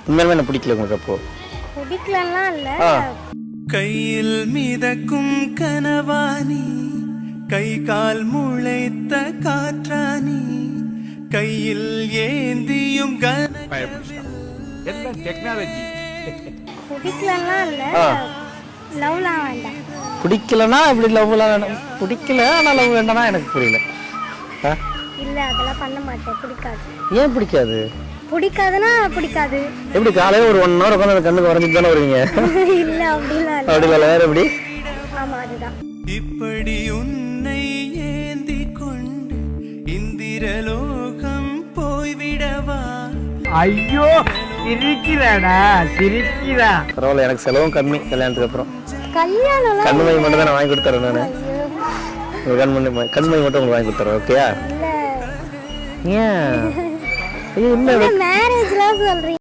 உண்மையிலுமே என்ன பிடிக்கல உங்களுக்கு அப்போ? பிடிக்கலலாம் இல்ல. கையில் மிதக்கும் கனவானி, கை கால் முளைத்த காற்றானி, கையில் ஏந்தியும் எல்லாம் டெக்னாலஜி. பிடிக்கலலாம் இல்ல. லவ்லாம் வேண்டாம். பிடிக்கலன்னா இப்படி லவ்லாம் வேண்டாம். பிடிக்கல ஆனால் லவ் வேண்டாம்னா எனக்கு புரியல. இல்ல அதெல்லாம் பண்ண மாட்டேன். பிடிக்காது. ஏன் பிடிக்காது? பிடிக்காதுன்னா பிடிக்காது. எப்படி காலையில் ஒரு 1 hour உட்காந்து கண்ணுக்கு வரைஞ்சிட்டு தானே வருவீங்க? இல்ல அப்படிலாம் இல்ல. அப்படி இல்லை, வேற எப்படி? ஆமா அதுதான். இப்படி உன்னை ஏந்தி கொண்டு இந்திரலோகம் போய்விடவா? ஐயோ சிரிக்கிறாடா சிரிக்கிறா. பரவாயில்ல, எனக்கு செலவும் கம்மி கல்யாணத்துக்கு அப்புறம். கல்யாணம் கண்மை மட்டும் தான் நான் வாங்கி கொடுத்துறேன். நான் உங்கள் கண்மை மட்டும் உங்களுக்கு வாங்கி கொடுத்துறேன். ஓகேயா? இல்ல. ஏன்? இல்லை மேரேஜ்லாம் சொல்றீங்க.